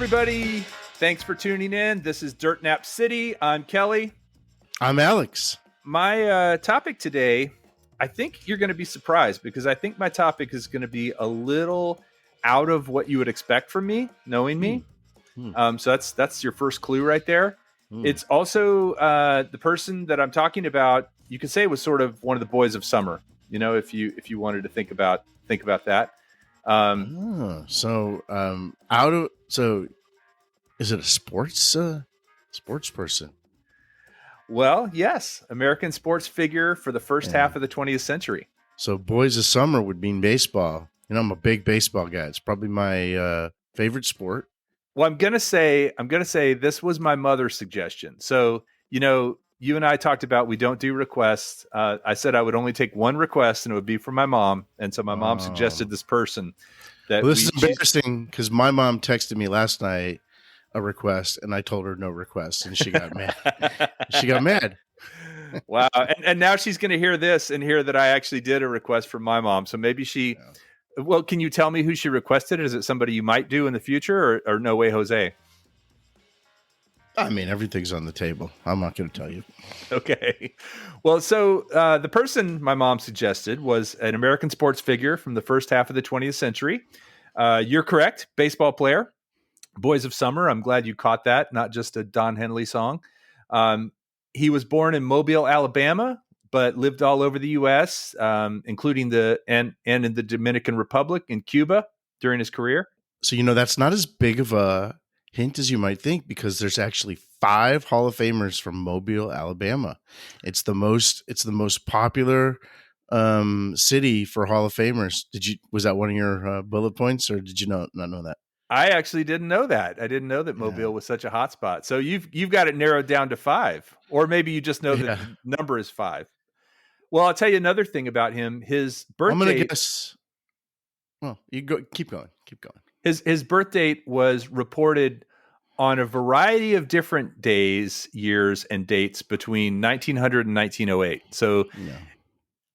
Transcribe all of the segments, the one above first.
everybody. Thanks for tuning in. This is Dirt Nap City. I'm Kelly. I'm Alex. My topic today, I think you're going to be surprised because I think my topic is going to be a little out of what you would expect from me, knowing me. So that's your first clue right there. It's also the person that I'm talking about. You could say was sort of one of the boys of summer. You know, if you wanted to think about that. So is it a sports person? Well, yes, American sports figure for the first half of the 20th century. So boys of summer would mean baseball. You know, I'm a big baseball guy. It's probably my favorite sport. Well, I'm gonna say this was my mother's suggestion. So, you know, you and I talked about we don't do requests. I said I would only take one request, and it would be from my mom. And so my mom suggested this person. This is embarrassing because my mom texted me last night a request, and I told her no request, and she got mad. Wow. And now she's going to hear this and hear that I actually did a request from my mom. So maybe well, can you tell me who she requested? Is it somebody you might do in the future or no way, Jose? I mean, everything's on the table. I'm not going to tell you. Okay. Well, so the person my mom suggested was an American sports figure from the first half of the 20th century. You're correct. Baseball player. Boys of Summer. I'm glad you caught that. Not just a Don Henley song. He was born in Mobile, Alabama, but lived all over the U.S., including and in the Dominican Republic and Cuba during his career. So, you know, that's not as big of a hint as you might think because there's actually 5 Hall of Famers from Mobile, Alabama. It's the most popular city for Hall of Famers. Was that one of your bullet points, or did you not know that? I actually didn't know that. I didn't know that Mobile was such a hot spot. So you've got it narrowed down to 5, or maybe you just know that the number is 5. Well, I'll tell you another thing about him. His birth I'm going date. to guess. Well, you go. Keep going. His birth date was reported on a variety of different days, years, and dates between 1900 and 1908. So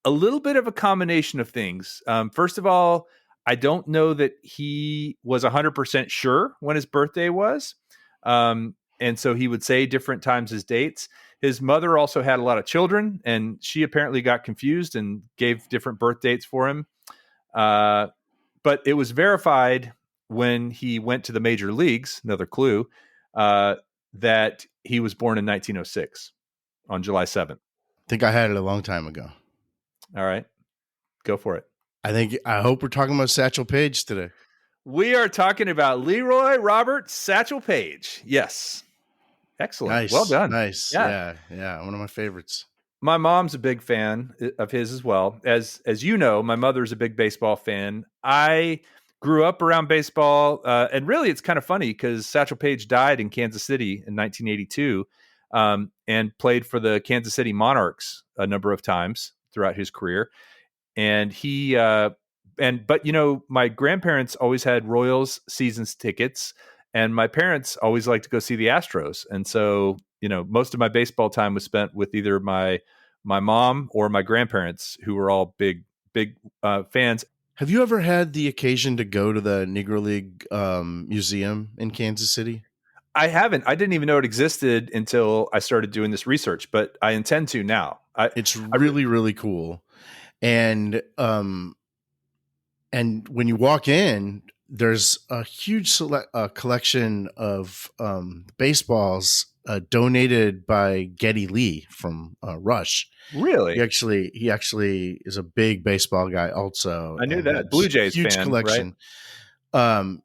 a little bit of a combination of things. First of all, I don't know that he was 100% sure when his birthday was. And so he would say different times his dates. His mother also had a lot of children, and she apparently got confused and gave different birth dates for him. But it was verified when he went to the major leagues, another clue, that he was born in 1906 on July 7th. I think I had it a long time ago. All right, go for it. I hope we're talking about Satchel Paige today. We are talking about Leroy Robert Satchel Paige. Yes. Excellent. Nice. Well done. Nice. Yeah. One of my favorites. My mom's a big fan of his as well. As you know, my mother's a big baseball fan. I grew up around baseball. And really, it's kind of funny because Satchel Paige died in Kansas City in 1982 and played for the Kansas City Monarchs a number of times throughout his career. And but you know, my grandparents always had Royals seasons tickets, and my parents always liked to go see the Astros. And so, you know, most of my baseball time was spent with either my mom or my grandparents, who were all big fans. Have you ever had the occasion to go to the Negro League museum in Kansas City? I haven't. I didn't even know it existed until I started doing this research, but I intend to now. It's really cool. And when you walk in, there's a huge collection of baseballs donated by Geddy Lee from Rush. Really? He actually is a big baseball guy. Also, I knew that. Blue Jays huge fan, collection. Right?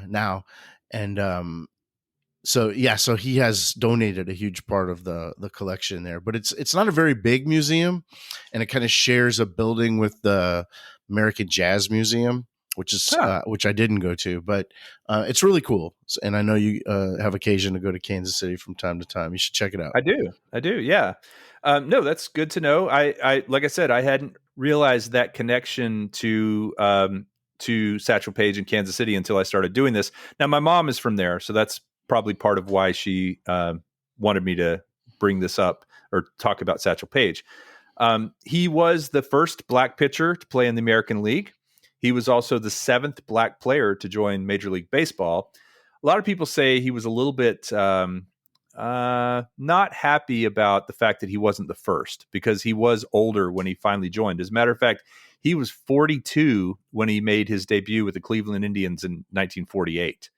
Now so he has donated a huge part of the collection there, but it's not a very big museum, and it kind of shares a building with the American Jazz Museum, which I didn't go to, but it's really cool. And I know you have occasion to go to Kansas City from time to time. You should check it out. I do. Yeah. No, that's good to know. I like I said, I hadn't realized that connection to Satchel Paige in Kansas City until I started doing this. Now, my mom is from there, so that's probably part of why she wanted me to bring this up or talk about Satchel Paige. He was the first black pitcher to play in the American League. He was also the 7th black player to join Major League Baseball. a lot of people say he was a little bit not happy about the fact that he wasn't the first, because he was older when he finally joined. As a matter of fact, he was 42 when he made his debut with the Cleveland Indians in 1948.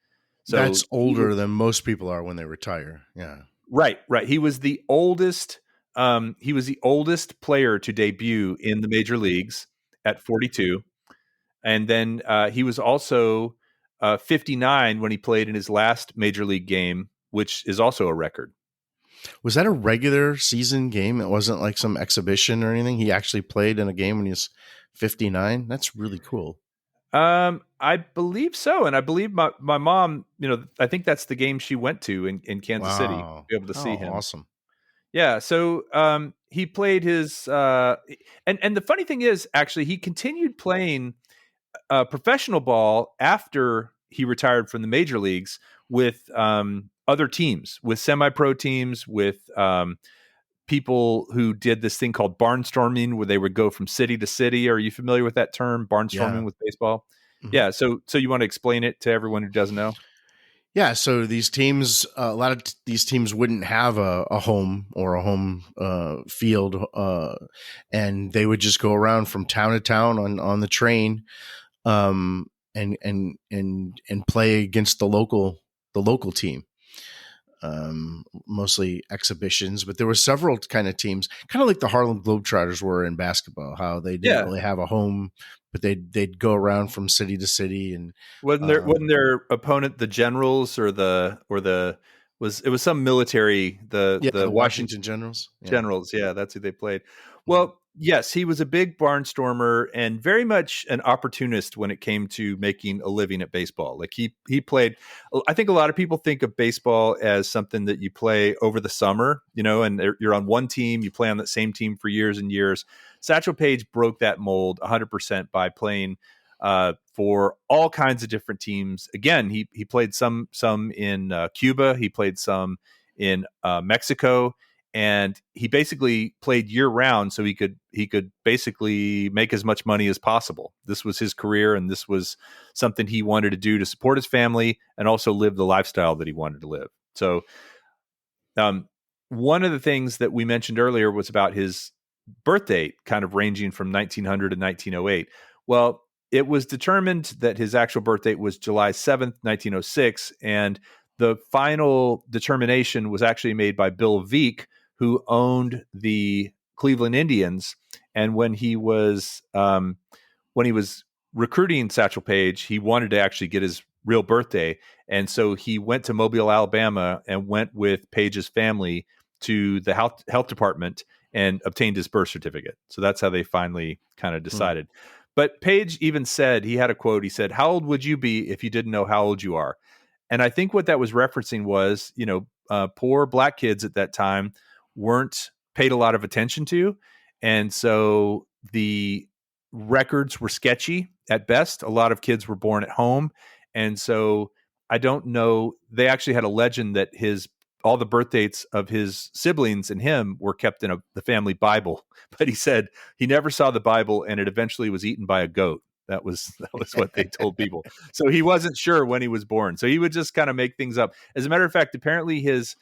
So That's older than most people are when they retire. Yeah. right. He was the oldest. He was the oldest player to debut in the major leagues at 42, and then he was also 59 when he played in his last major league game, which is also a record. Was that a regular season game? It wasn't like some exhibition or anything. He actually played in a game when he was 59. That's really cool. I believe so, and I believe my mom. I think that's the game she went to in Kansas City to Wow. be able to Oh, see him. awesome. Yeah, so he played his, and the funny thing is, actually, he continued playing professional ball after he retired from the major leagues with other teams, with semi-pro teams, with people who did this thing called barnstorming, where they would go from city to city. Are you familiar with that term, barnstorming Yeah. with baseball? Mhm. Yeah. So you want to explain it to everyone who doesn't know? Yeah, so these teams, a lot of these teams wouldn't have a home or a home field, and they would just go around from town to town on the train, and play against the local team. Mostly exhibitions, but there were several kind of teams, kind of like the Harlem Globetrotters were in basketball. How they didn't Yeah. really have a home, but they'd go around from city to city, and Wasn't their opponent the Generals or the was it was some military, yeah, the the Washington Washington Generals. Yeah. Generals, yeah, that's who they played. Mhm. Well, yes, he was a big barnstormer and very much an opportunist when it came to making a living at baseball. Like he played. I think a lot of people think of baseball as something that you play over the summer, and you're on one team, you play on that same team for years and years. Satchel Paige broke that mold 100% by playing for all kinds of different teams. Again, he played some in Cuba, he played some in Mexico, and he basically played year round so he could basically make as much money as possible. This was his career, and this was something he wanted to do to support his family and also live the lifestyle that he wanted to live. So one of the things that we mentioned earlier was about his birth date kind of ranging from 1900 to 1908. Well, it was determined that his actual birth date was July 7th, 1906, and the final determination was actually made by Bill Veeck, who owned the Cleveland Indians. And when he was recruiting Satchel Paige, he wanted to actually get his real birthday, and so he went to Mobile, Alabama, and went with Paige's family to the health department and obtained his birth certificate. So that's how they finally kind of Hmm. decided. But Paige even said, he had a quote. He said, "How old would you be if you didn't know how old you are?" And I think what that was referencing was, poor black kids at that time weren't paid a lot of attention to. And so the records were sketchy at best. A lot of kids were born at home. And so I don't know. They actually had a legend that all the birth dates of his siblings and him were kept in the family Bible. But he said he never saw the Bible, and it eventually was eaten by a goat. That was what they told people. So he wasn't sure when he was born. So he would just kind of make things up. As a matter of fact, apparently his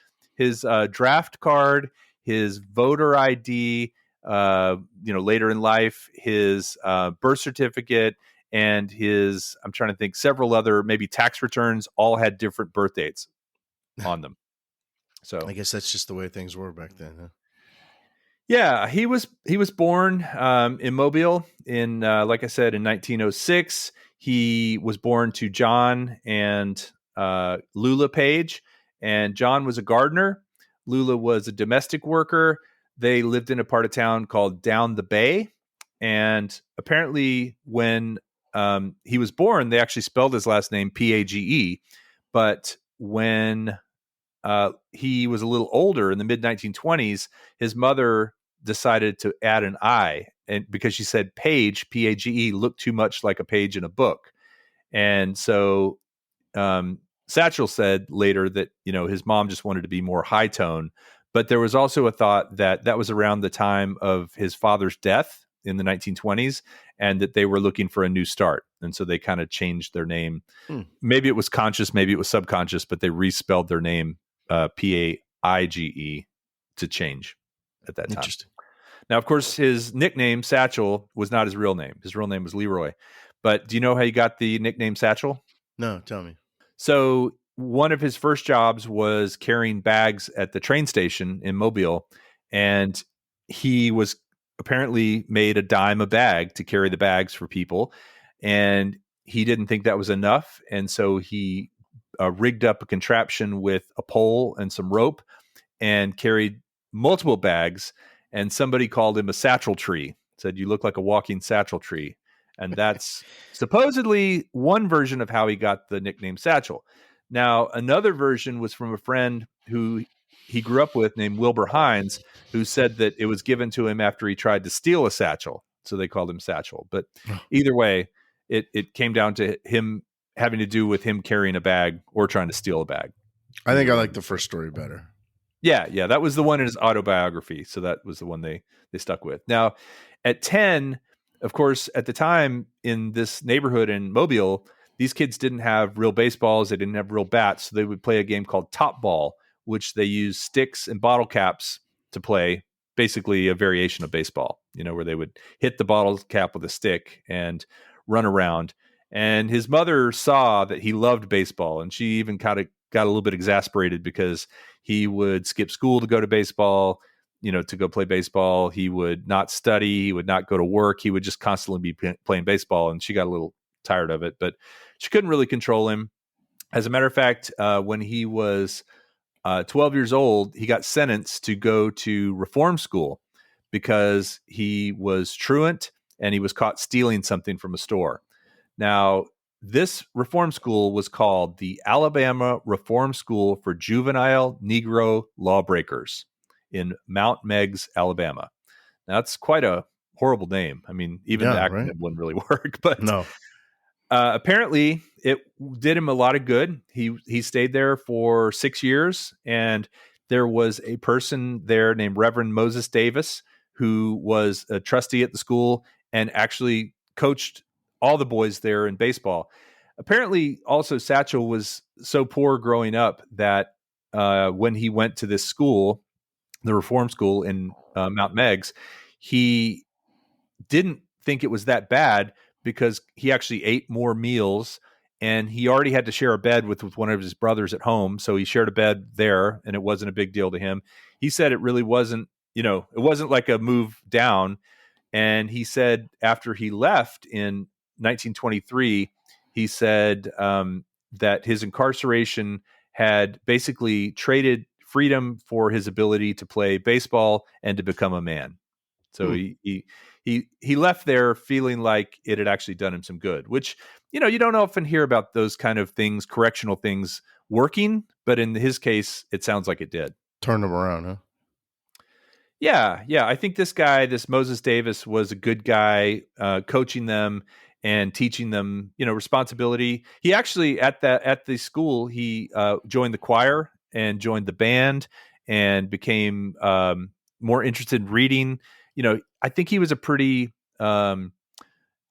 draft card, his voter ID, later in life, his birth certificate, and his, I'm trying to think, several other maybe tax returns all had different birth dates on them. I So guess that's just the way things were back then. Huh? yeah, he was born in Mobile in like I said, in 1906. He was born to John and Lula Page, and John was a gardener. Lula was a domestic worker. They lived in a part of town called Down the Bay, and apparently when he was born, they actually spelled his last name Page, but when he was a little older in the mid 1920s, his mother decided to add an I, and because she said Page, Page, looked too much like a page in a book. And so Satchel said later that his mom just wanted to be more high tone, but there was also a thought that that was around the time of his father's death, in the 1920s, and that they were looking for a new start. And so they kind of changed their name. Maybe it was conscious, maybe it was subconscious, but they respelled their name Paige to change at that time. Interesting. Now, of course, his nickname, Satchel, was not his real name. His real name was Leroy. But do you know how he got the nickname Satchel? No, tell me. So one of his first jobs was carrying bags at the train station in Mobile. And he was apparently made a dime a bag to carry the bags for people. And he didn't think that was enough. And so he rigged up a contraption with a pole and some rope and carried multiple bags. And somebody called him a satchel tree, said, "You look like a walking satchel tree." And that's supposedly one version of how he got the nickname Satchel. Now, another version was from a friend who he grew up with named Wilbur Hines, who said that it was given to him after he tried to steal a satchel. So they called him Satchel. But either way, it came down to him having to do with him carrying a bag or trying to steal a bag. I think I like the first story better. Yeah, that was the one in his autobiography. So that was the one they stuck with. Now, at 10, of course, at the time in this neighborhood in Mobile, these kids didn't have real baseballs. They didn't have real bats. So they would play a game called top ball, which they use sticks and bottle caps to play, basically a variation of baseball, where they would hit the bottle cap with a stick and run around. And his mother saw that he loved baseball, and she even kind of got a little bit exasperated because he would skip school to go to baseball, to go play baseball. He would not study. He would not go to work. He would just constantly be playing baseball. And she got a little tired of it, but she couldn't really control him. As a matter of fact, when he was 12 years old, he got sentenced to go to reform school because he was truant and he was caught stealing something from a store. Now, this reform school was called the Alabama Reform School for Juvenile Negro Lawbreakers in Mount Meigs, Alabama. Now, that's quite a horrible name. I mean, even the acronym wouldn't really work, but no. Apparently it did him a lot of good. He stayed there for 6 years, and there was a person there named Reverend Moses Davis, who was a trustee at the school and actually coached all the boys there in baseball. Apparently, also, Satchel was so poor growing up that when he went to this school, the reform school in Mount Meigs, he didn't think it was that bad because he actually ate more meals, and he already had to share a bed with one of his brothers at home. So he shared a bed there, and it wasn't a big deal to him. He said it really wasn't, it wasn't like a move down. And he said after he left in 1923, he said that his incarceration had basically traded freedom for his ability to play baseball and to become a man. So he left there feeling like it had actually done him some good, which, you don't often hear about those kind of things, correctional things working. But in his case, it sounds like it did. Turn him around, huh? Yeah. I think this guy, this Moses Davis, was a good guy, coaching them and teaching them, responsibility. He actually at the school, he joined the choir and joined the band and became more interested in reading. I think he was a pretty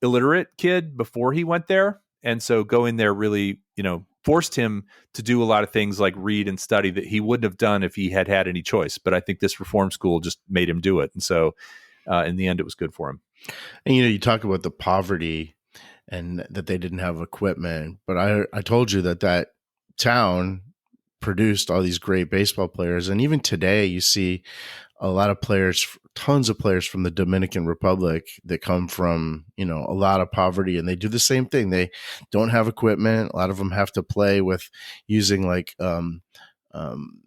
illiterate kid before he went there, and so going there really, forced him to do a lot of things like read and study that he wouldn't have done if he had had any choice. But I think this reform school just made him do it. And so in the end, it was good for him. And, you talk about the poverty and that they didn't have equipment. But I told you that town produced all these great baseball players. And even today, you see a lot of players, tons of players from the Dominican Republic that come from, a lot of poverty, and they do the same thing. They don't have equipment. A lot of them have to play with using like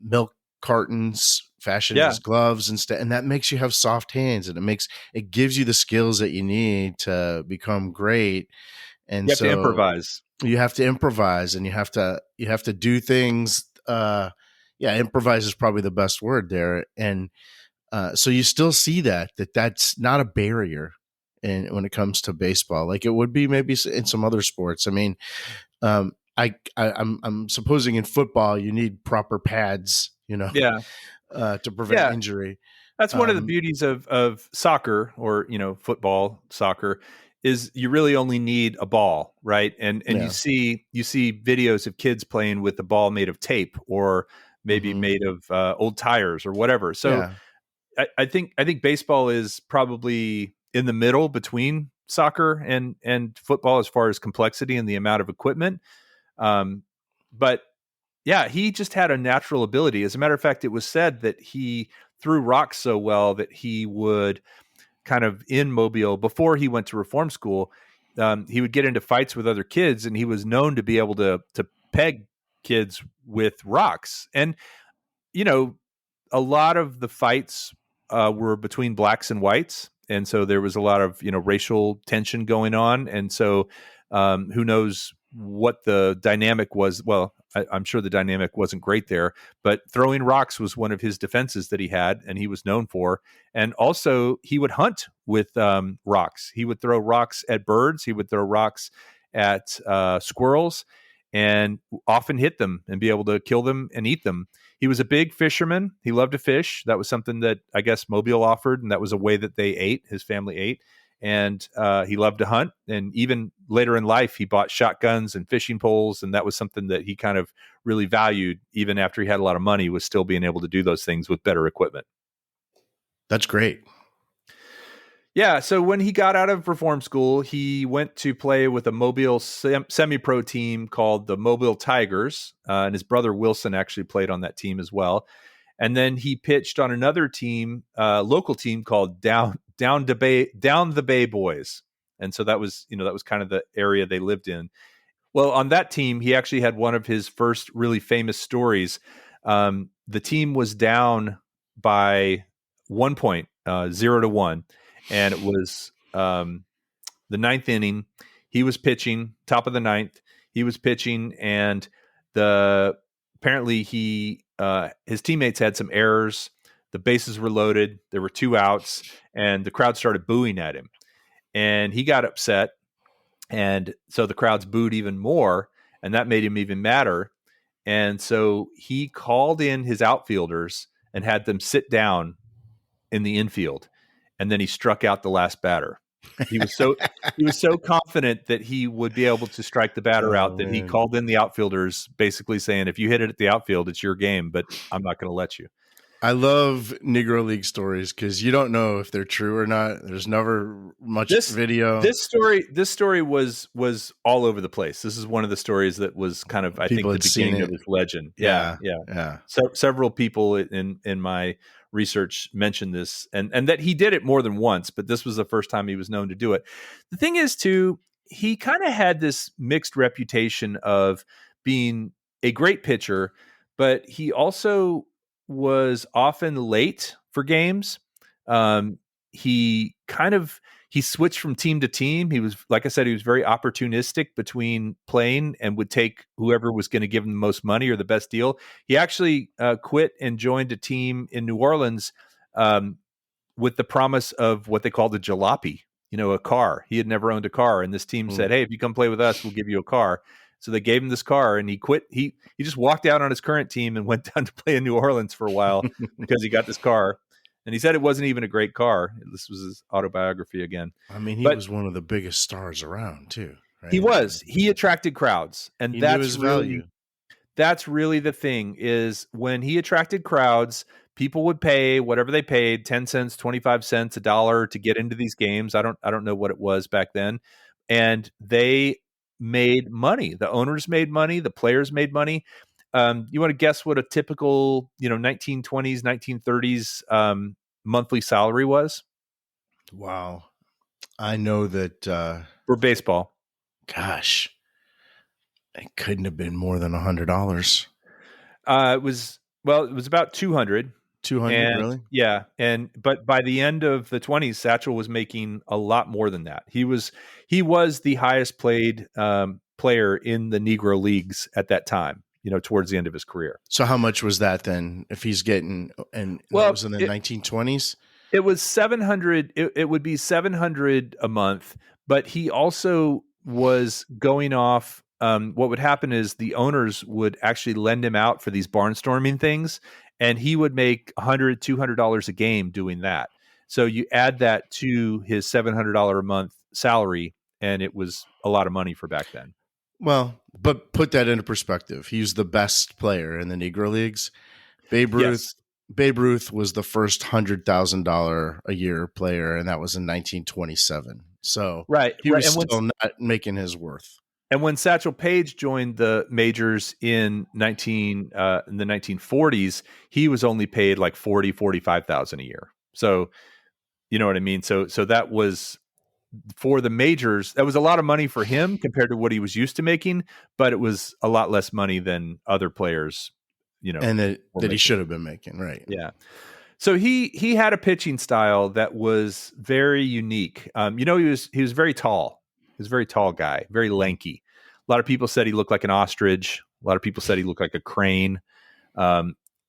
milk cartons fashioned as gloves instead. And that makes you have soft hands, and it gives you the skills that you need to become great. And you have to improvise. You have to improvise, and you have to do things. Improvise is probably the best word there. And so you still see that's not a barrier when it comes to baseball, like it would be maybe in some other sports. I mean, I'm supposing in football you need proper pads, to prevent injury. That's one of the Um, beauties of soccer, or football, soccer, is you really only need a ball, right? And yeah. you see videos of kids playing with a ball made of tape, or maybe Hmm. made of old tires or whatever. So Yeah. I think baseball is probably in the middle between soccer and football as far as complexity and the amount of equipment. Um, but yeah, he just had a natural ability. As a matter of fact, it was said that he threw rocks so well that he would kind of, in Mobile, before he went to reform school, he would get into fights with other kids, and he was known to be able to peg kids with rocks. And you know, a lot of the fights were between blacks and whites, and so there was a lot of racial tension going on, and so who knows what the dynamic was. Well, I'm sure the dynamic wasn't great there, but throwing rocks was one of his defenses that he had, and he was known for. And also, he would hunt with rocks. He would throw rocks at birds. He would throw rocks at squirrels, and often hit them and be able to kill them and eat them. He was a big fisherman. He loved to fish. That was something that I guess Mobile offered, and that was a way that they ate. His family ate, and he loved to hunt. And even later in life, he bought shotguns and fishing poles, and that was something that he kind of really valued. Even after he had a lot of money, was still being able to do those things with better equipment. That's great. Yeah, so when he got out of reform school, he went to play with a Mobile semi-pro team called the Mobile Tigers, and his brother Wilson actually played on that team as well. And then he pitched on another team, local team called Down the Bay Boys, and so that was kind of the area they lived in. Well, on that team, he actually had one of his first really famous stories. The team was down by 1 point, 0-1, and it was the ninth inning. He was pitching, top of the ninth. He was pitching, and the apparently he his teammates had some errors. The bases were loaded. There were 2 outs, and the crowd started booing at him, and he got upset, and so the crowds booed even more, and that made him even madder. And so he called in his outfielders and had them sit down in the infield, and then he struck out the last batter. He was so he was so confident that he would be able to strike the batter Oh out that he man. called in the outfielders, basically saying, "If you hit it at the outfield, it's your game, but I'm not going to let you." I love Negro League stories because you don't know if they're true or not. There's never much This video. this story was all over the place. This is one of the stories that was kind of, I think, People the had seen beginning of it. his legend. Yeah. Yeah. Yeah. So several people in my research mentioned this, and that he did it more than once, but this was the first time he was known to do it. The thing is, too, he kind of had this mixed reputation of being a great pitcher, but he also was often late for games. He kind of he switched from team to team. He was, like I said, he was very opportunistic between playing, and would take whoever was going to give him the most money or the best deal. He actually quit and joined a team in New Orleans um, with the promise of what they called a jalopy, a car. He had never owned a car, and this team Mm. said, "Hey, if you come play with us, we'll give you a car." So they gave him this car, and he quit. He just walked out on his current team and went down to play in New Orleans for a while because he got this car. And he said it wasn't even a great car. This was his autobiography again. I mean, he But was one of the biggest stars around too, he right? was. He attracted crowds, and He knew his value. that's really the thing, is when he attracted crowds, people would pay whatever they paid, 10 cents, 25 cents, a dollar, to get into these games. I don't know what it was back then. And they made money. The owners made money, the players made money. You want to guess what a typical, 1920s, 1930s monthly salary was Wow. I know that for baseball? gosh, it couldn't have been more than $100. It was about 200. 200, And really? yeah, but by the end of the 20s, Satchel was making a lot more than that. He was the highest paid player in the Negro Leagues at that time, towards the end of his career. So how much was that then? If he's getting, and that Well, was in the 1920s? it was 700. It would be 700 a month, but he also was going off. What would happen is the owners would actually lend him out for these barnstorming things, and he would make $100, $200 a game doing that. So you add that to his $700 a month salary, and it was a lot of money for back then. Well, but put that into perspective. He's the best player in the Negro Leagues. Babe Ruth. Yes. Babe Ruth was the first $100,000 a year player, and that was in 1927. So Right, he right. was still not making his worth. And when Satchel Paige joined the majors in in the 1940s, he was only paid like 45,000 a year. So, you know what I mean? So that was for the majors. That was a lot of money for him compared to what he was used to making, but it was a lot less money than other players, And that were he making. should have been making, right? Yeah. So he had a pitching style that was very unique. He was very tall. He was a very tall guy, very lanky. A lot of people said he looked like an ostrich. A lot of people said he looked like a crane.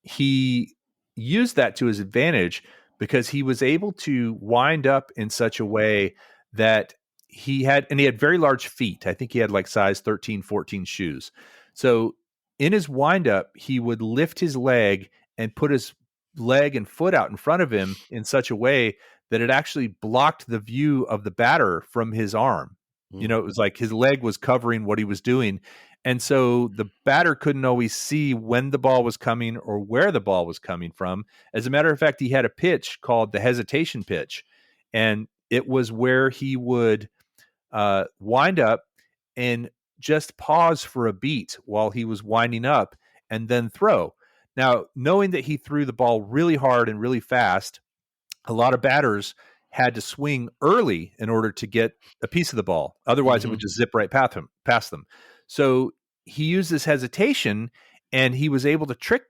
He used that to his advantage because he was able to wind up in such a way that he had very large feet. I think he had like size 13, 14 shoes. So in his windup, he would lift his leg and put his leg and foot out in front of him in such a way that it actually blocked the view of the batter from his arm. It was like his leg was covering what he was doing. And so the batter couldn't always see when the ball was coming or where the ball was coming from. As a matter of fact, he had a pitch called the hesitation pitch. And it was where he would wind up and just pause for a beat while he was winding up and then throw. Now, knowing that he threw the ball really hard and really fast, a lot of batters had to swing early in order to get a piece of the ball. Otherwise, it would just zip right past them. So he used this hesitation, and he was able to trick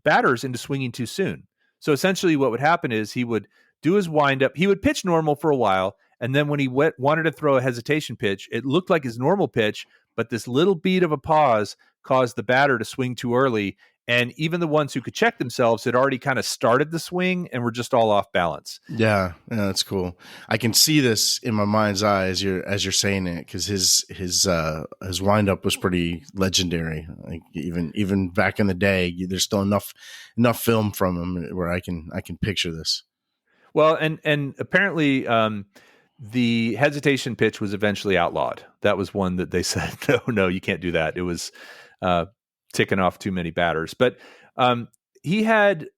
batters into swinging too soon. So essentially, what would happen is he would do his windup. He would pitch normal for a while, and then when he wanted to throw a hesitation pitch, it looked like his normal pitch, but this little beat of a pause caused the batter to swing too early. And even the ones who could check themselves had already kind of started the swing and were just all off balance. Yeah, that's cool. I can see this in my mind's eye as you're saying it, because his windup was pretty legendary. Like even back in the day, there's still enough film from him where I can picture this. Well, and apparently the hesitation pitch was eventually outlawed. That was one that they said, no, you can't do that. It was ticking off too many batters. But he had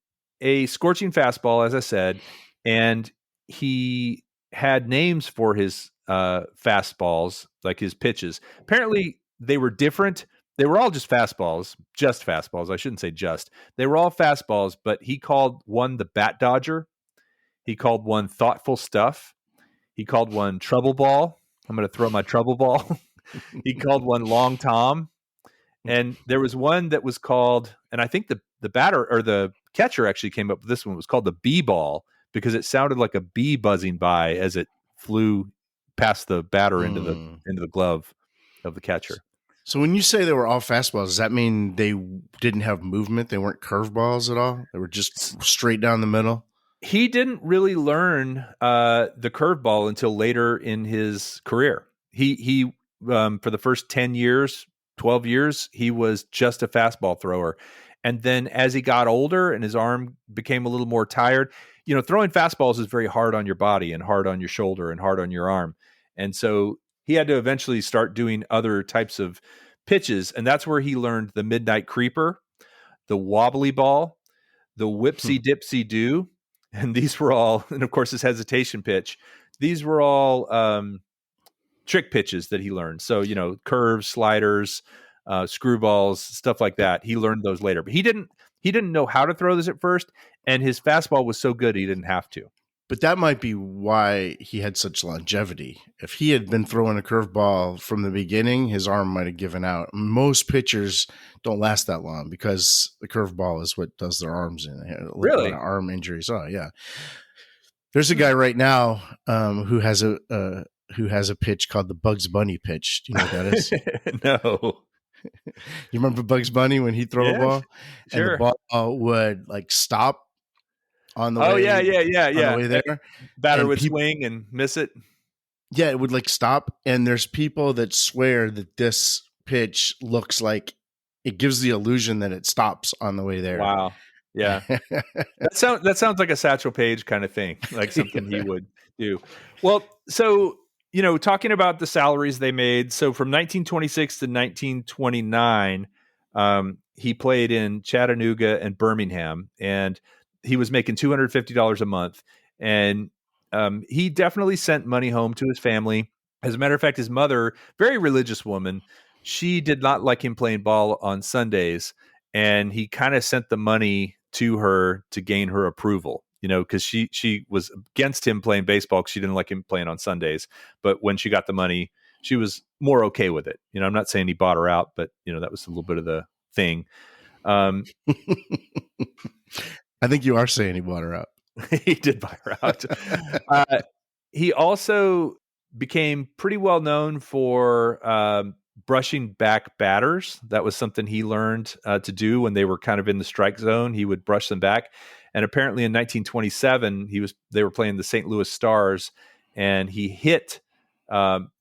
a scorching fastball, as I said, and he had names for his fastballs, like his pitches. Apparently, they were different. They were all just fastballs. I shouldn't say just. They were all fastballs, but he called one the Bat Dodger. He called one thoughtful stuff. He called one trouble ball. I'm going to throw my trouble ball. He called one long Tom. And there was one that was called, and I think the batter or the catcher actually came up with this one. It was called the bee ball because it sounded like a bee buzzing by as it flew past the batter into the glove of the catcher. So when you say they were all fastballs, does that mean they didn't have movement? They weren't curveballs at all? They were just straight down the middle? He didn't really learn the curveball until later in his career. He for the first 10 years, 12 years, he was just a fastball thrower. And then as he got older and his arm became a little more tired, throwing fastballs is very hard on your body and hard on your shoulder and hard on your arm. And so he had to eventually start doing other types of pitches. And that's where he learned the midnight creeper, the wobbly ball, the whipsy dipsy do. And these were all, and of course his hesitation pitch, these were all trick pitches that he learned. So, curves, sliders, screwballs, stuff like that. He learned those later, but he didn't know how to throw this at first. And his fastball was so good, he didn't have to. But that might be why he had such longevity. If he had been throwing a curveball from the beginning, his arm might have given out. Most pitchers don't last that long because the curveball is what does their arms in. Really? A lot of arm injuries. Oh, yeah. There's a guy right now who has a pitch called the Bugs Bunny pitch. Do you know what that is? No. You remember Bugs Bunny when he'd throw a ball? Sure. And the ball would like stop on the way. Oh, yeah. On the way there. Batter would swing and miss it. Yeah, it would like stop. And there's people that swear that this pitch looks like it gives the illusion that it stops on the way there. Wow. Yeah. That sounds like a Satchel Paige kind of thing, like something he would do. Well, so talking about the salaries they made. So from 1926 to 1929, he played in Chattanooga and Birmingham, and he was making $250 a month. And he definitely sent money home to his family. As a matter of fact, his mother, very religious woman, she did not like him playing ball on Sundays, and he kind of sent the money to her to gain her approval, because she was against him playing baseball because she didn't like him playing on Sundays. But when she got the money, she was more okay with it. I'm not saying he bought her out, but that was a little bit of the thing. I think you are saying he bought her out. He did buy her out. He also became pretty well known for brushing back batters. That was something he learned to do when they were kind of in the strike zone. He would brush them back. And apparently in 1927, they were playing the St. Louis Stars, and he hit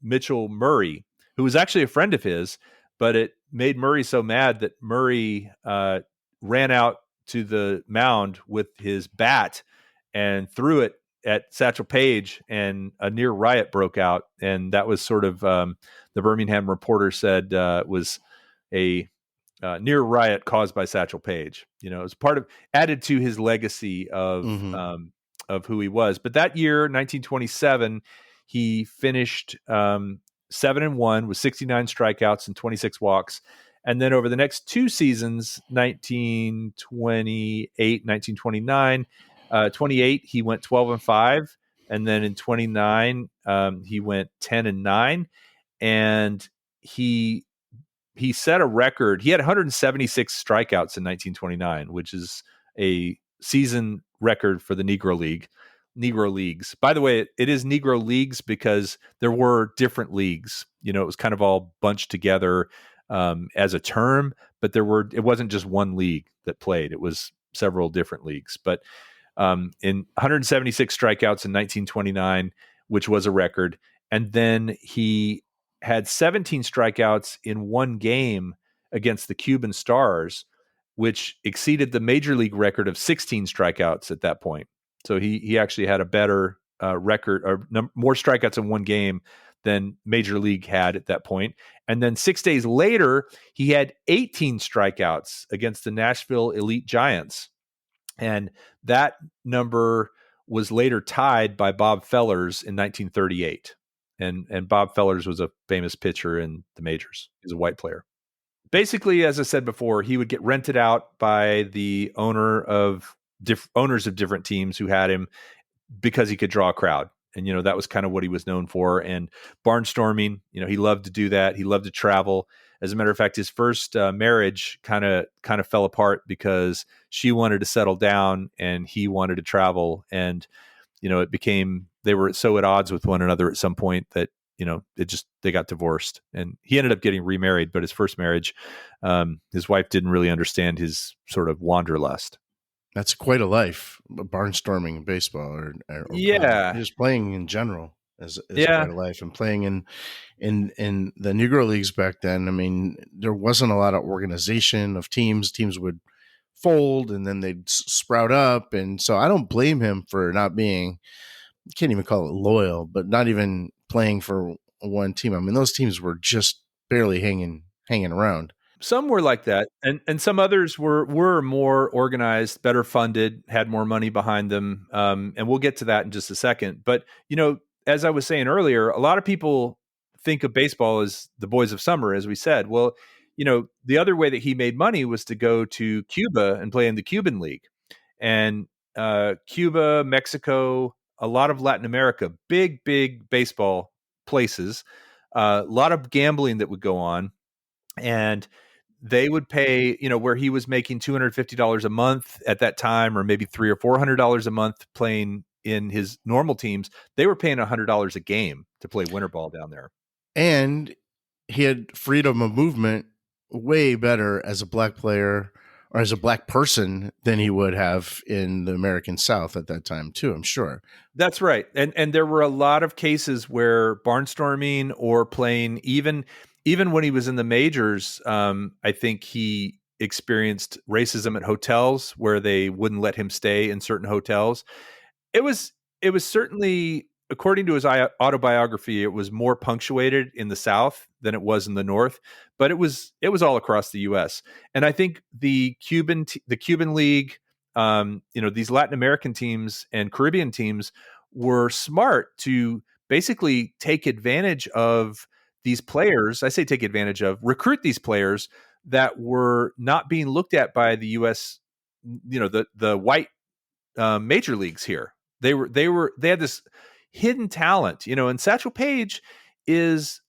Mitchell Murray, who was actually a friend of his, but it made Murray so mad that Murray ran out to the mound with his bat and threw it at Satchel Paige, and a near riot broke out. And that was sort of the Birmingham Reporter said was a near riot caused by Satchel Paige. It was added to his legacy of who he was. But that year, 1927, he finished 7-1 with 69 strikeouts and 26 walks. And then over the next two seasons, 1928, 1929, 28, he went 12-5. And then in 29, he went 10-9. And he set a record. He had 176 strikeouts in 1929, which is a season record for the Negro Leagues. By the way, it is Negro Leagues because there were different leagues. It was kind of all bunched together as a term, but it wasn't just one league that played. It was several different leagues. But in 176 strikeouts in 1929, which was a record, and then he had 17 strikeouts in one game against the Cuban Stars, which exceeded the major league record of 16 strikeouts at that point. So he actually had a better record, or more strikeouts in one game than major league had at that point. And then 6 days later, he had 18 strikeouts against the Nashville Elite Giants. And that number was later tied by Bob Fellers in 1938. And Bob Fellers was a famous pitcher in the majors. He's a white player. Basically, as I said before, he would get rented out by the owners of different teams who had him because he could draw a crowd. And, that was kind of what he was known for. And barnstorming, he loved to do that. He loved to travel. As a matter of fact, his first marriage kind of fell apart because she wanted to settle down and he wanted to travel. And, they were so at odds with one another at some point that, they got divorced, and he ended up getting remarried. But his first marriage, his wife didn't really understand his sort of wanderlust. That's quite a life, barnstorming in baseball, or just playing in general is quite a life. And playing in the Negro Leagues back then, I mean, there wasn't a lot of organization of teams. Teams would fold and then they'd sprout up. And so I don't blame him for not being, you can't even call it loyal, but not even playing for one team. I mean, those teams were just barely hanging around. Some were like that, and some others were more organized, better funded, had more money behind them, and we'll get to that in just a second. But as I was saying earlier, a lot of people think of baseball as the boys of summer, as we said. Well, the other way that he made money was to go to Cuba and play in the Cuban League, and Cuba, Mexico, a lot of Latin America, big baseball places, a lot of gambling that would go on, and they would pay, where he was making $250 a month at that time, or maybe $300 or $400 a month playing in his normal teams. They were paying $100 a game to play winter ball down there. And he had freedom of movement way better as a black player or as a black person than he would have in the American South at that time too, I'm sure. That's right. And there were a lot of cases where barnstorming or playing, even when he was in the majors, I think experienced racism at hotels where they wouldn't let him stay in certain hotels. It was certainly, according to his autobiography, it was more punctuated in the South than it was in the North, but it was all across the U.S. And I think the Cuban League, these Latin American teams and Caribbean teams were smart to basically take advantage of these players. I say take advantage of, recruit these players that were not being looked at by the U.S. The white major leagues here. They had this hidden talent, and Satchel Paige is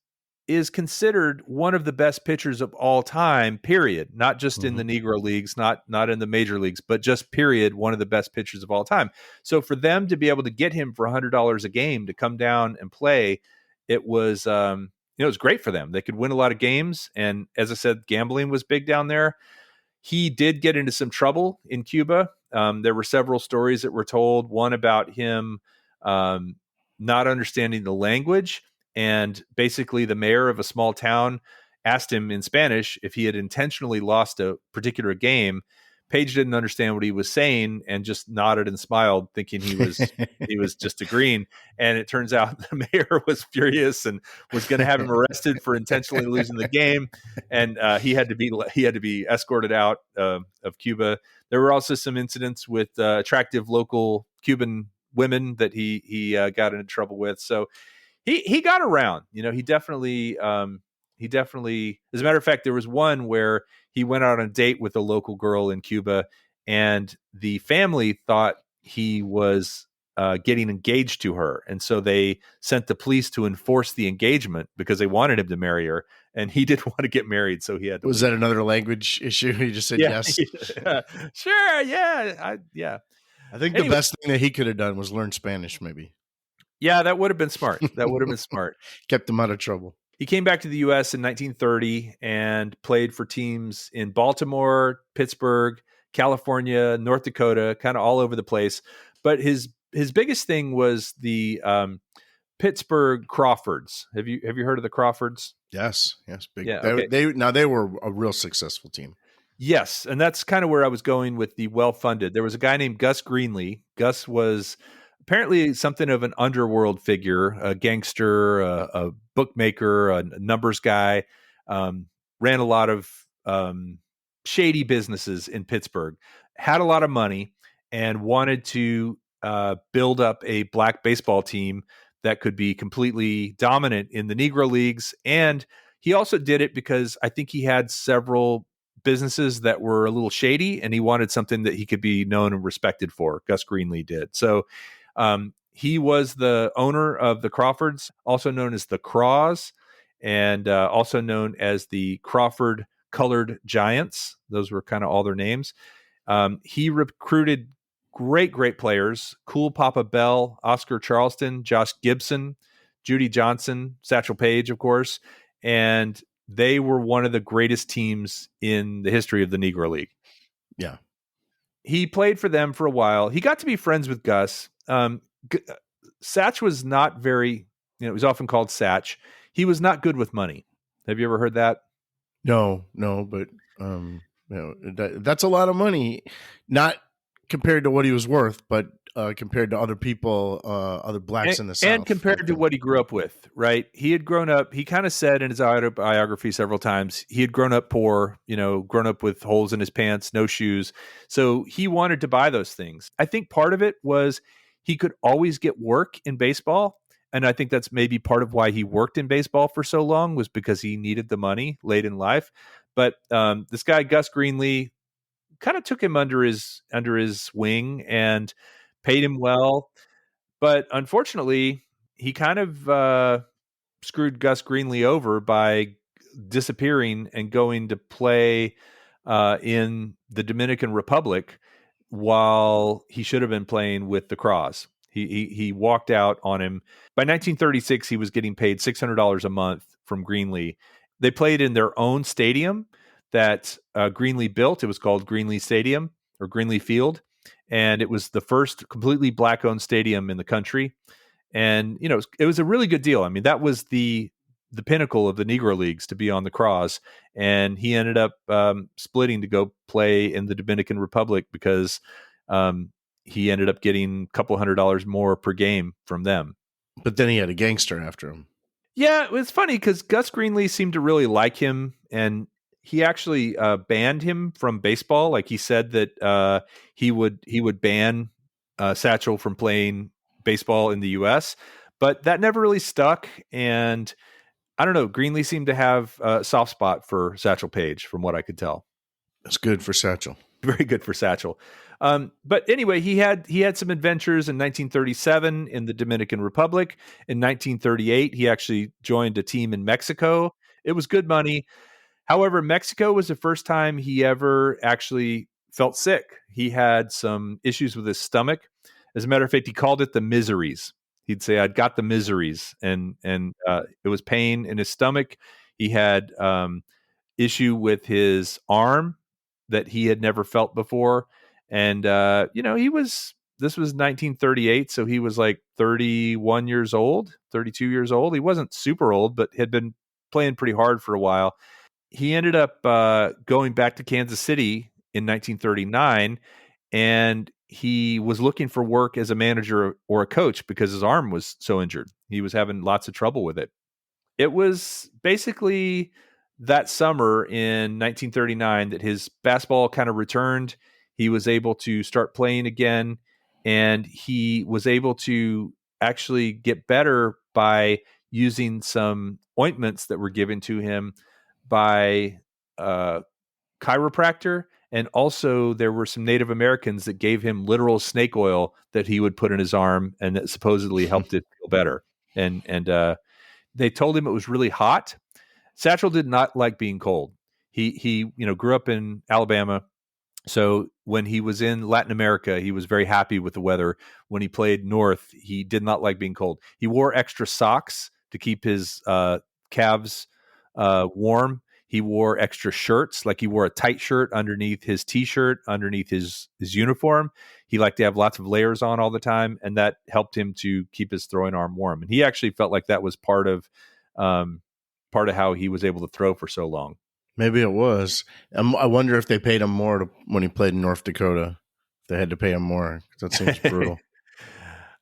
considered one of the best pitchers of all time, period. Not just in the Negro Leagues, not in the major leagues, but just period, one of the best pitchers of all time. So for them to be able to get him for $100 a game to come down and play, it was it was great for them. They could win a lot of games, and as I said, gambling was big down there. He did get into some trouble in Cuba. There were several stories that were told. One about him not understanding the language, and basically the mayor of a small town asked him in Spanish if he had intentionally lost a particular game. Paige didn't understand what he was saying and just nodded and smiled, thinking he was just agreeing. And it turns out the mayor was furious and was going to have him arrested for intentionally losing the game. And he had to be escorted out of Cuba. There were also some incidents with attractive local Cuban women that he got into trouble with. So he got around. He definitely. As a matter of fact, there was one where he went out on a date with a local girl in Cuba, and the family thought he was getting engaged to her. And so they sent the police to enforce the engagement because they wanted him to marry her. And he didn't want to get married, so he had to Was leave. That another language issue? He just said yes. Sure, yeah. I think the best thing that he could have done was learn Spanish, maybe. Yeah, that would have been smart. Kept him out of trouble. He came back to the U.S. in 1930 and played for teams in Baltimore, Pittsburgh, California, North Dakota, kind of all over the place. But his biggest thing was the Pittsburgh Crawfords. Have you heard of the Crawfords? Yes, big. Yeah, okay. They were a real successful team. Yes, and that's kind of where I was going with the well-funded. There was a guy named Gus Greenlee. Gus was apparently something of an underworld figure, a gangster, a bookmaker, a numbers guy, ran a lot of shady businesses in Pittsburgh, had a lot of money, and wanted to build up a black baseball team that could be completely dominant in the Negro Leagues. And he also did it because I think he had several businesses that were a little shady, and he wanted something that he could be known and respected for. Gus Greenlee did. So he was the owner of the Crawfords, also known as the Craws, and also known as the Crawford Colored Giants. Those were kind of all their names. He recruited great players: Cool Papa Bell, Oscar Charleston, Josh Gibson, Judy Johnson, Satchel Paige, of course, and they were one of the greatest teams in the history of the Negro League. Yeah. He played for them for a while. He got to be friends with Gus. Satch was not very, it was often called Satch. He was not good with money. Have you ever heard that? No, but that's a lot of money, not compared to what he was worth, but compared to other people, other blacks in the South. And compared to what he grew up with, right? He had grown up, he kind of said in his autobiography several times, he had grown up poor, grown up with holes in his pants, no shoes. So he wanted to buy those things. I think part of it was he could always get work in baseball. And I think that's maybe part of why he worked in baseball for so long, was because he needed the money late in life. But this guy, Gus Greenlee, kind of took him under his wing and paid him well. But unfortunately, he kind of screwed Gus Greenlee over by disappearing and going to play in the Dominican Republic while he should have been playing with the Craws. He walked out on him. By 1936, he was getting paid $600 a month from Greenlee. They played in their own stadium that Greenlee built. It was called Greenlee Stadium or Greenlee Field. And it was the first completely black-owned stadium in the country. And, it was a really good deal. I mean, that was the the pinnacle of the Negro Leagues to be on the cross, and he ended up splitting to go play in the Dominican Republic because he ended up getting a couple $100 more per game from them. But then he had a gangster after him. Yeah, it's funny because Gus Greenlee seemed to really like him, and he actually banned him from baseball. Like he said that he would ban Satchel from playing baseball in the U.S., but that never really stuck. And I don't know, Greenlee seemed to have a soft spot for Satchel Paige, from what I could tell. That's good for Satchel. Very good for Satchel. But anyway, he had some adventures in 1937 in the Dominican Republic. In 1938, he actually joined a team in Mexico. It was good money. However, Mexico was the first time he ever actually felt sick. He had some issues with his stomach. As a matter of fact, he called it the miseries. He'd say, "I'd got the miseries," and it was pain in his stomach. He had issue with his arm that he had never felt before. And, this was 1938. So he was like 31 years old, 32 years old. He wasn't super old, but had been playing pretty hard for a while. He ended up going back to Kansas City in 1939, and he was looking for work as a manager or a coach because his arm was so injured. He was having lots of trouble with it. It was basically that summer in 1939 that his basketball kind of returned. He was able to start playing again, and he was able to actually get better by using some ointments that were given to him by a chiropractor. And also there were some Native Americans that gave him literal snake oil that he would put in his arm, and that supposedly helped it feel better. And they told him it was really hot. Satchel did not like being cold. He grew up in Alabama. So when he was in Latin America, he was very happy with the weather. When he played north, he did not like being cold. He wore extra socks to keep his calves warm. He wore extra shirts, like he wore a tight shirt underneath his t-shirt, underneath his uniform. He liked to have lots of layers on all the time, and that helped him to keep his throwing arm warm. And he actually felt like that was part of how he was able to throw for so long. Maybe it was. I wonder if they paid him more when he played in North Dakota. If they had to pay him more, that seems brutal.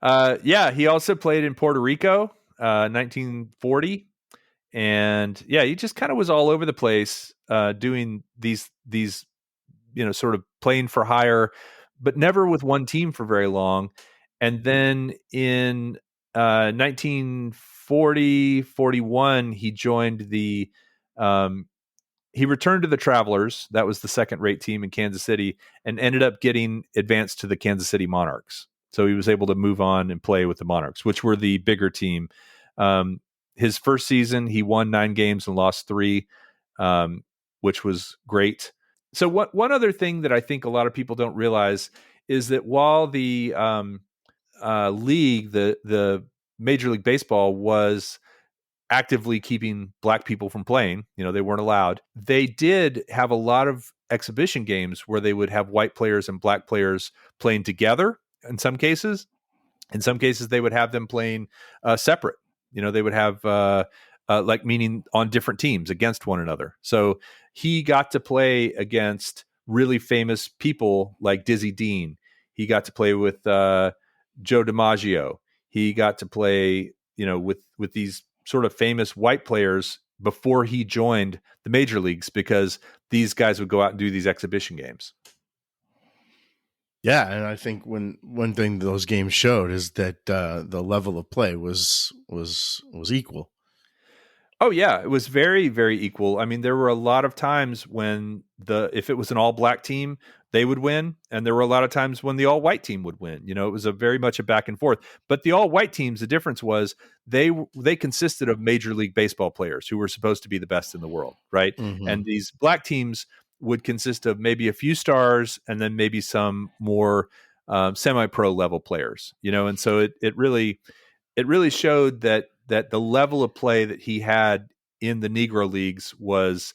He also played in Puerto Rico, 1940. And he just kind of was all over the place, doing these, sort of playing for hire, but never with one team for very long. And then in 1940, 41, he joined he returned to the Travelers. That was the second-rate team in Kansas City, and ended up getting advanced to the Kansas City Monarchs. So he was able to move on and play with the Monarchs, which were the bigger team. His first season, he won 9 games and lost 3, which was great. So one other thing that I think a lot of people don't realize is that while the league, the Major League Baseball, was actively keeping black people from playing, they weren't allowed. They did have a lot of exhibition games where they would have white players and black players playing together in some cases. In some cases, they would have them playing separate. They would have meaning on different teams against one another. So he got to play against really famous people like Dizzy Dean. He got to play with Joe DiMaggio. He got to play, with these sort of famous white players before he joined the major leagues, because these guys would go out and do these exhibition games. Yeah, and I think one thing those games showed is that the level of play was equal. Oh yeah, it was very, very equal. I mean, there were a lot of times when if it was an all black team, they would win, and there were a lot of times when the all white team would win. It was very much a back and forth. But the all white teams, the difference was they consisted of Major League Baseball players who were supposed to be the best in the world, right? Mm-hmm. And these black teams would consist of maybe a few stars and then maybe some more semi-pro level players. And so it really showed that the level of play that he had in the Negro Leagues was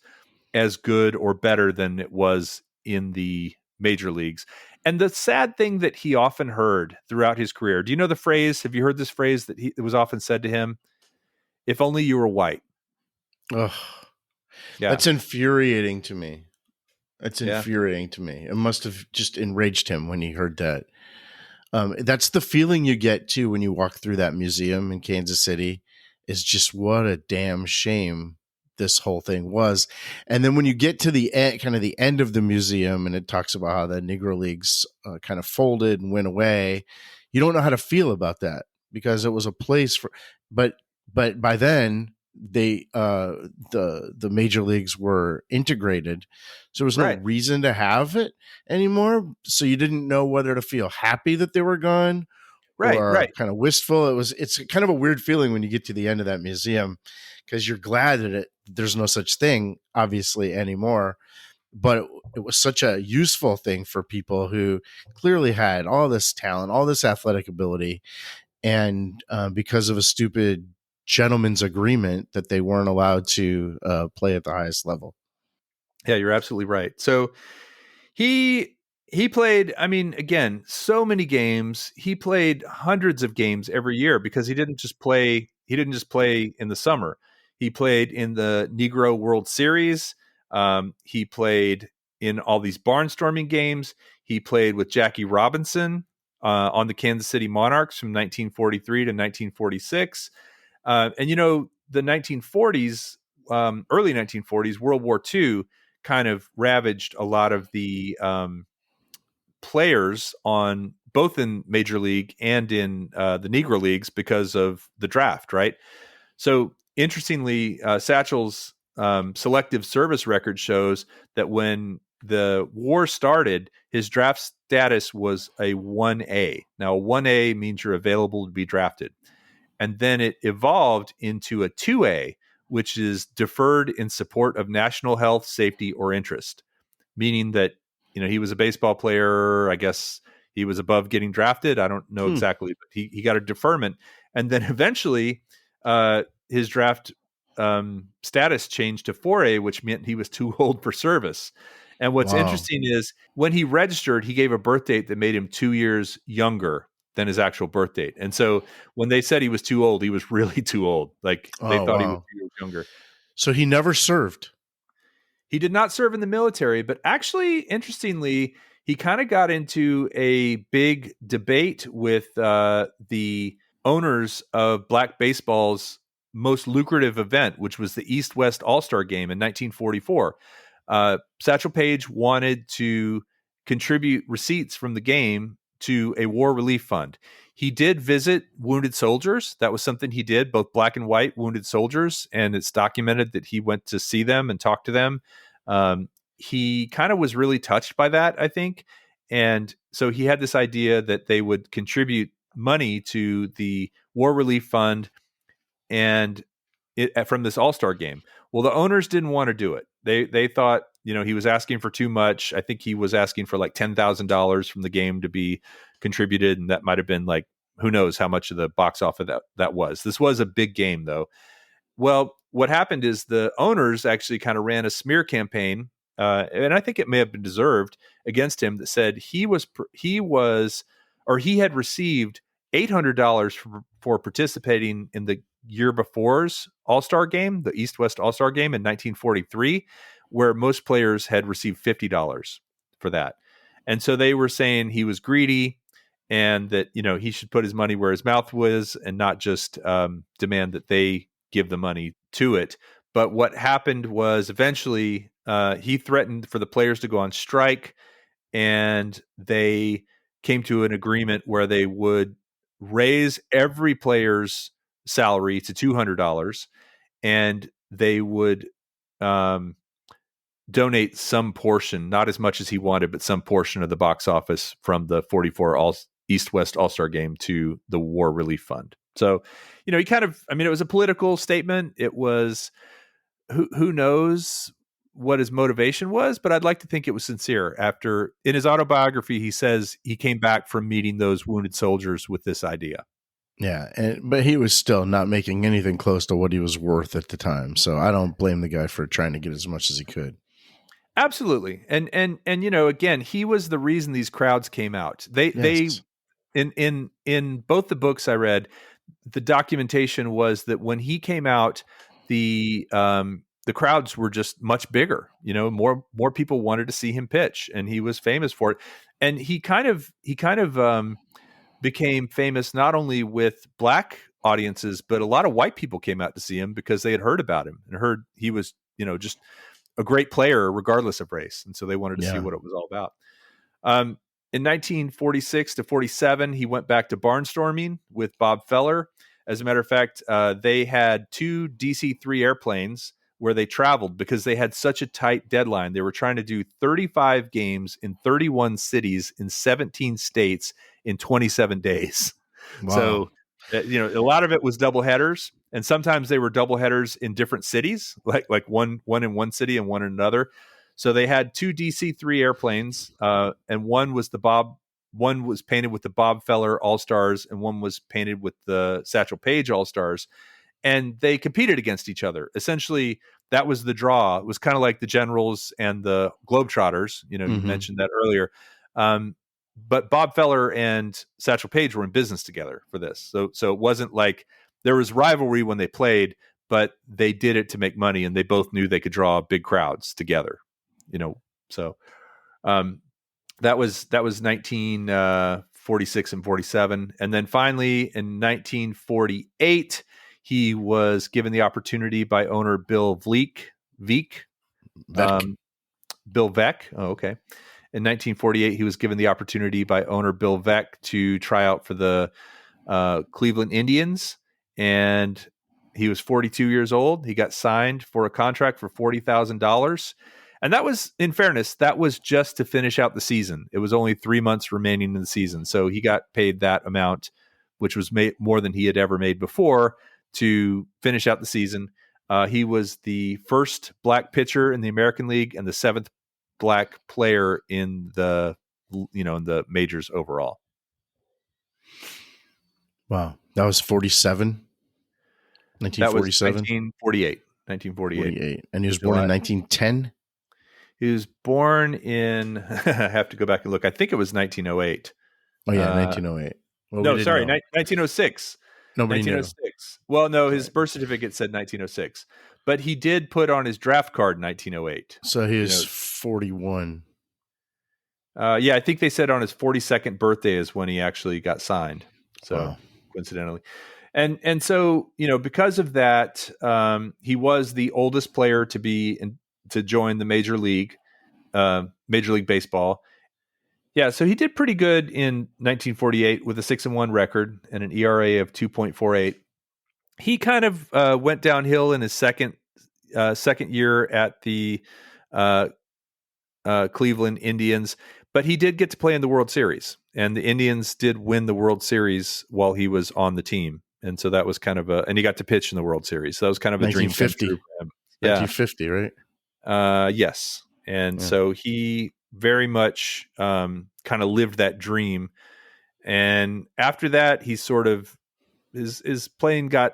as good or better than it was in the major leagues. And the sad thing that he often heard throughout his career, do you know the phrase? Have you heard this phrase that it was often said to him? If only you were white. Ugh, Yeah. that's infuriating to me. That's Yeah. infuriating to me. It must have just enraged him when he heard that. That's the feeling you get too when you walk through that museum in Kansas City. Is just what a damn shame this whole thing was. And then when you get to the end, kind of the end of the museum, and it talks about how the Negro Leagues kind of folded and went away, you don't know how to feel about that because it was a place for. But but by then the major leagues were integrated, so there was no Right. reason to have it anymore. So you didn't know whether to feel happy that they were gone Right. or Right. kind of wistful. It's kind of a weird feeling when you get to the end of that museum because you're glad that there's no such thing obviously anymore. But it was such a useful thing for people who clearly had all this talent, all this athletic ability, and because of a stupid gentleman's agreement that they weren't allowed to play at the highest level. Yeah, you're absolutely right. So he he played, I mean, again, so many games. He played hundreds of games every year because he didn't just play in the summer. He played in the Negro World Series. He played in all these barnstorming games. He played with Jackie Robinson on the Kansas City Monarchs from 1943 to 1946. And the 1940s, early 1940s, World War II kind of ravaged a lot of the players on both in Major League and in the Negro Leagues because of the draft, right? So interestingly, Satchel's selective service record shows that when the war started, his draft status was a 1A. Now, 1A means you're available to be drafted. And then it evolved into a 2A, which is deferred in support of national health, safety, or interest, meaning that he was a baseball player. I guess he was above getting drafted. I don't know Hmm. exactly, but he got a deferment, and then eventually his draft status changed to 4A, which meant he was too old for service. And what's Wow. interesting is when he registered, he gave a birth date that made him 2 years younger than his actual birth date. And so when they said he was too old, he was really too old. Like they Oh, thought he was wow. 2 years younger. So he never served. He did not serve in the military, but actually, interestingly, he kind of got into a big debate with the owners of black baseball's most lucrative event, which was the East West All Star Game in 1944. Satchel Paige wanted to contribute receipts from the game to a war relief fund. He did visit wounded soldiers. That was something he did, both black and white wounded soldiers, and it's documented that he went to see them and talk to them. He kind of was really touched by that, I think. And so he had this idea that they would contribute money to the War Relief Fund and from this All-Star game. Well, the owners didn't want to do it. They thought, he was asking for too much. I think he was asking for like $10,000 from the game to be contributed, and that might have been like who knows how much of the box office that was. This was a big game though. Well, what happened is the owners actually kind of ran a smear campaign, and I think it may have been deserved against him that said he had received $800 for participating in the year before's All Star game, the East West All Star game in 1943, where most players had received $50 for that, and so they were saying he was greedy and that he should put his money where his mouth was and not just demand that they give the money to it. But what happened was eventually he threatened for the players to go on strike, and they came to an agreement where they would raise every player's salary to $200, and they would um, donate some portion, not as much as he wanted, but some portion of the box office from the 44 East West All Star game to the War Relief Fund. So, he kind of, I mean, it was a political statement. It was, who knows what his motivation was, but I'd like to think it was sincere. After, in his autobiography, he says he came back from meeting those wounded soldiers with this idea. Yeah, but he was still not making anything close to what he was worth at the time. So I don't blame the guy for trying to get as much as he could. Absolutely. And again, he was the reason these crowds came out. They Yes. in both the books I read, the documentation was that when he came out, the crowds were just much bigger. More people wanted to see him pitch, and he was famous for it. And he kind of became famous not only with black audiences, but a lot of white people came out to see him because they had heard about him and heard he was, just a great player regardless of race. And so they wanted to see what it was all about. In 1946 to 47, he went back to barnstorming with Bob Feller. As a matter of fact, they had 2 DC-3 airplanes where they traveled because they had such a tight deadline. They were trying to do 35 games in 31 cities in 17 states in 27 days. Wow. So, a lot of it was double headers, and sometimes they were double headers in different cities, like one in one city and one in another. So they had 2 DC-3 airplanes, and one was painted with the Bob Feller All-Stars, and one was painted with the Satchel Paige All-Stars. And they competed against each other. Essentially, that was the draw. It was kind of like the Generals and the Globetrotters. You mentioned that earlier. But Bob Feller and Satchel Paige were in business together for this. So it wasn't like there was rivalry when they played, but they did it to make money, and they both knew they could draw big crowds together. So that was 1946 and 47. And then finally in 1948, he was given the opportunity by owner Bill Veek. Bill Veeck. Oh, okay. In 1948, he was given the opportunity by owner Bill Veeck to try out for the Cleveland Indians, and he was 42 years old. He got signed for a contract for $40,000. And that was, in fairness, that was just to finish out the season. It was only 3 months remaining in the season. So he got paid that amount, which was more than he had ever made before, to finish out the season. He was the first black pitcher in the American League and the 7th black player in the majors overall. Wow. That was 47? 1947? That was 1948. And he was born in 1910? He was born in, I have to go back and look. I think it was 1908. Oh, yeah, 1908. Well, no, sorry, 1906. Nobody 1906. Knew. Well, no, his birth certificate said 1906. But he did put on his draft card 1908. So he was 41. Yeah, I think they said on his 42nd birthday is when he actually got signed. So coincidentally. And so, because of that, he was the oldest player to join the Major League Baseball. Yeah, so he did pretty good in 1948 with a 6-1 record and an ERA of 2.48. He kind of went downhill in his second year at the Cleveland Indians, but he did get to play in the World Series, and the Indians did win the World Series while he was on the team. And so that was kind of and he got to pitch in the World Series. So that was kind of a dream come true for him. Yeah. 1950, right? Yes. And so he very much kind of lived that dream. And after that, he sort of, his playing got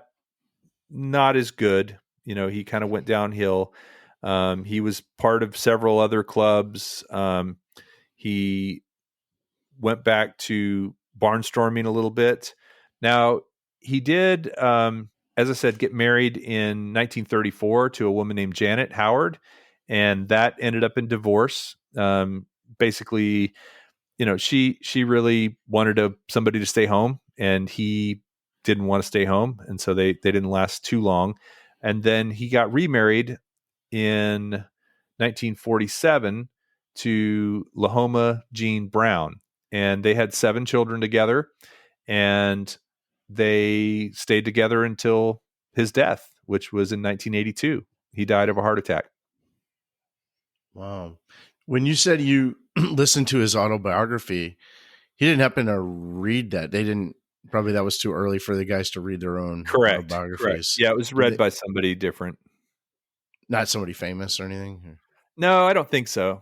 not as good. He kind of went downhill. He was part of several other clubs. He went back to barnstorming a little bit. Now, he did, as I said, get married in 1934 to a woman named Janet Howard, and that ended up in divorce. Basically, she really wanted somebody to stay home, and he didn't want to stay home, and so they didn't last too long. And then he got remarried in 1947 to Lahoma Jean Brown, and they had 7 children together, and they stayed together until his death, which was in 1982. He died of a heart attack. Wow. When you said you listened to his autobiography, he didn't happen to read that. They didn't, probably that was too early for the guys to read their own autobiographies. Correct. Yeah, it was read by somebody different. Not somebody famous or anything? No, I don't think so.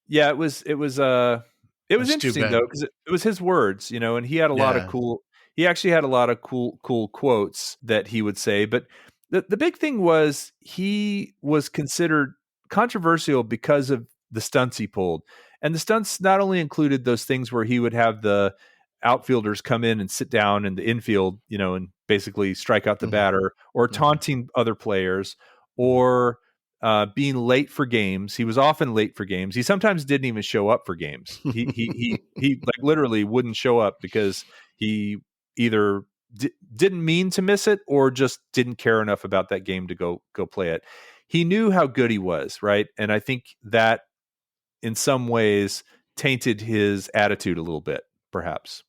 Yeah, it was interesting though, because it was his words, and he had a lot of he actually had a lot of cool quotes that he would say. But the big thing was he was considered controversial because of the stunts he pulled. And the stunts not only included those things where he would have the outfielders come in and sit down in the infield, and basically strike out the Mm-hmm. batter, or Mm-hmm. taunting other players, or being late for games. He was often late for games. He sometimes didn't even show up for games. He like literally wouldn't show up because he either didn't mean to miss it or just didn't care enough about that game to go play it. He knew how good he was, right? And I think that in some ways tainted his attitude a little bit, perhaps.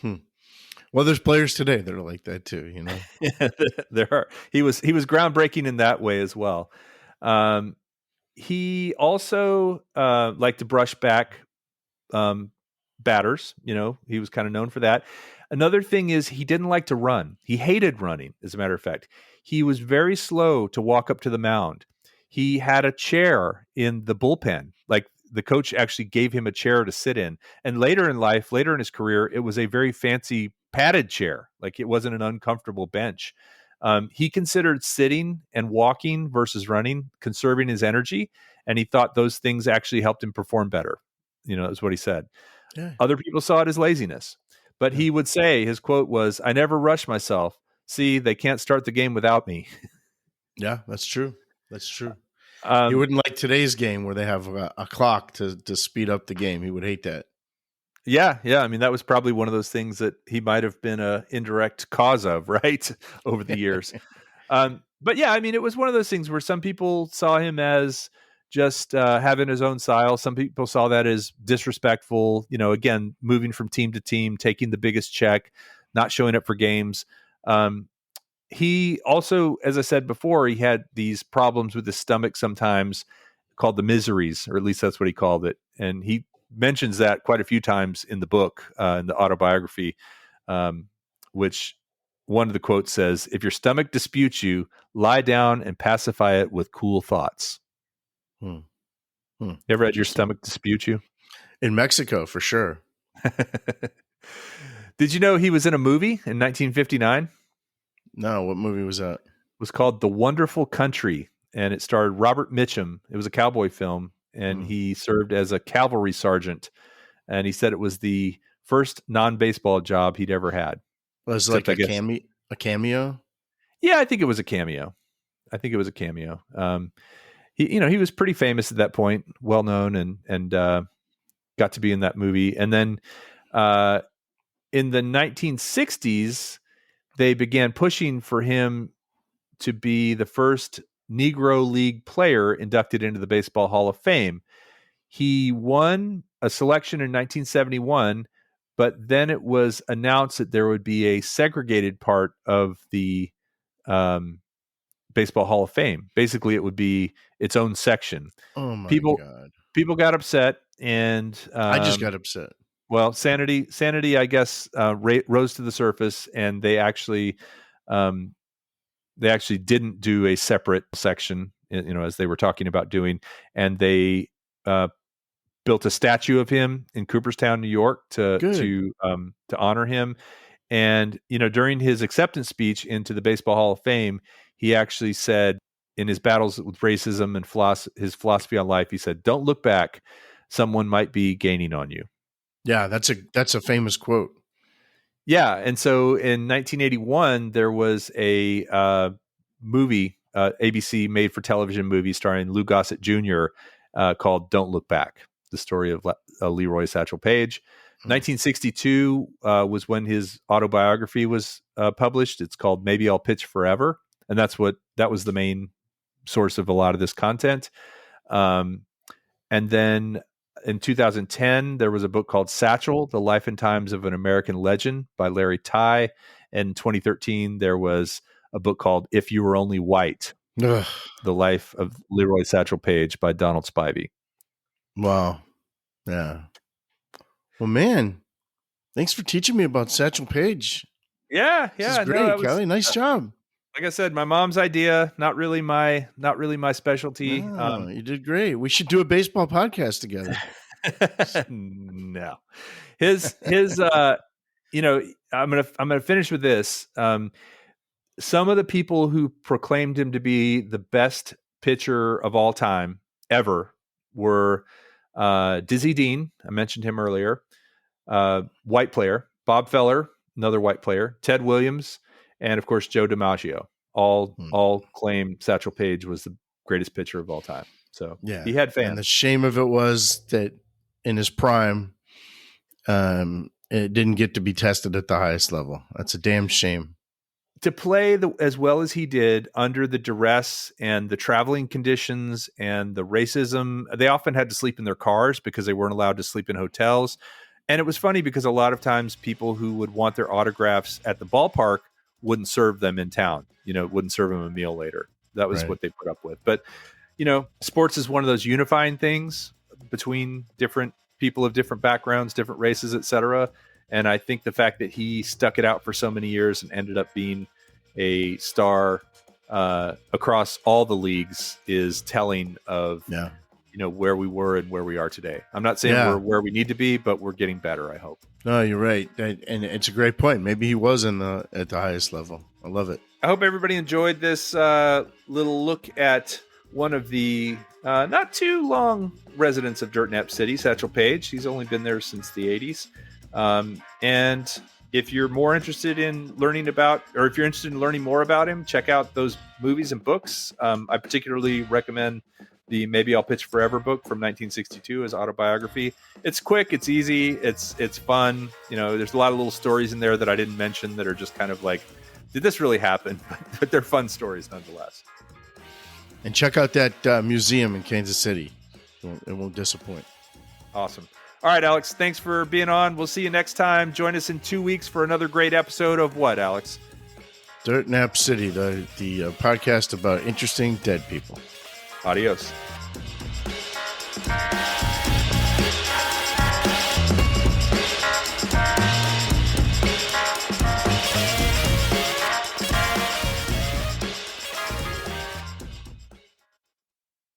Well, there's players today that are like that too, There are. He was groundbreaking in that way as well. He also liked to brush back batters. He was kind of known for that. Another thing is he didn't like to run. He hated running, as a matter of fact. He was very slow to walk up to the mound. He had a chair in the bullpen. Like, the coach actually gave him a chair to sit in. And later in his career, it was a very fancy padded chair. Like, it wasn't an uncomfortable bench. He considered sitting and walking versus running, conserving his energy. And he thought those things actually helped him perform better. That's what he said. Yeah. Other people saw it as laziness. But he would say, his quote was, "I never rush myself. See, they can't start the game without me." Yeah, that's true. That's true. He wouldn't like today's game where they have a clock to speed up the game. He would hate that. Yeah. I mean, that was probably one of those things that he might have been an indirect cause of, right, over the years. But yeah, I mean, it was one of those things where some people saw him as just having his own style. Some people saw that as disrespectful, again, moving from team to team, taking the biggest check, not showing up for games. He also, as I said before, he had these problems with his stomach sometimes, called the miseries, or at least that's what he called it. And he mentions that quite a few times in the book, in the autobiography, which one of the quotes says, "If your stomach disputes you, lie down and pacify it with cool thoughts." You ever had your stomach dispute you? In Mexico, for sure. Did you know he was in a movie in 1959? No, what movie was that? It was called The Wonderful Country, and it starred Robert Mitchum. It was a cowboy film, and he served as a cavalry sergeant. And he said it was the first non-baseball job he'd ever had. Was it like a cameo? Yeah, I think it was a cameo. He was pretty famous at that point, well known, and got to be in that movie. And then in the 1960s, they began pushing for him to be the first Negro League player inducted into the Baseball Hall of Fame. He won a selection in 1971, but then it was announced that there would be a segregated part of the Baseball Hall of Fame. Basically, it would be its own section. Oh my God. People got upset, and I just got upset. Well, sanity, I guess, rose to the surface, and they actually didn't do a separate section, as they were talking about doing, and they built a statue of him in Cooperstown, New York, to honor him. And during his acceptance speech into the Baseball Hall of Fame, he actually said, in his battles with racism and his philosophy on life, he said, "Don't look back. Someone might be gaining on you." Yeah, that's a famous quote. Yeah, and so in 1981, there was a movie, ABC made-for-television movie starring Lou Gossett Jr. Called "Don't Look Back," the story of Leroy Satchel Paige. 1962 was when his autobiography was published. It's called "Maybe I'll Pitch Forever," and that was the main source of a lot of this content. And then in 2010, there was a book called Satchel, The Life and Times of an American Legend by Larry Tye. And in 2013, there was a book called If You Were Only White, The Life of Leroy Satchel Paige by Donald Spivey. Wow. Yeah. Well, man, thanks for teaching me about Satchel Paige. Yeah. This is great, Kelly. Nice job. Like I said, my mom's idea, not really my specialty. No, you did great. We should do a baseball podcast together. No, his I'm gonna finish with this. Some of the people who proclaimed him to be the best pitcher of all time ever were Dizzy Dean. I mentioned him earlier. white player, Bob Feller, another white player, Ted Williams, and of course Joe DiMaggio. All claim Satchel Paige was the greatest pitcher of all time. So he had fans. And the shame of it was that in his prime, it didn't get to be tested at the highest level. That's a damn shame. To play as well as he did under the duress and the traveling conditions and the racism, they often had to sleep in their cars because they weren't allowed to sleep in hotels. And it was funny because a lot of times people who would want their autographs at the ballpark wouldn't serve them in town, wouldn't serve them a meal later. That was what they put up with. But, sports is one of those unifying things between different people of different backgrounds, different races, etc. And I think the fact that he stuck it out for so many years and ended up being a star across all the leagues is telling of where we were and where we are today. I'm not saying we're where we need to be, but we're getting better, I hope. No, you're right. And it's a great point. Maybe he was at the highest level. I love it. I hope everybody enjoyed this little look at one of the not too long residents of Dirt Nap City, Satchel Paige. He's only been there since the 80s. And if you're more interested in learning about, or if you're interested in learning more about him, check out those movies and books. I particularly recommend the Maybe I'll Pitch Forever book from 1962 as autobiography. It's quick, it's easy, it's fun. There's a lot of little stories in there that I didn't mention that are just kind of like, did this really happen? But they're fun stories nonetheless. And check out that museum in Kansas City. It won't disappoint. Awesome. All right, Alex, thanks for being on. We'll see you next time. Join us in 2 weeks for another great episode of what, Alex? Dirt Nap City, the podcast about interesting dead people. Adios.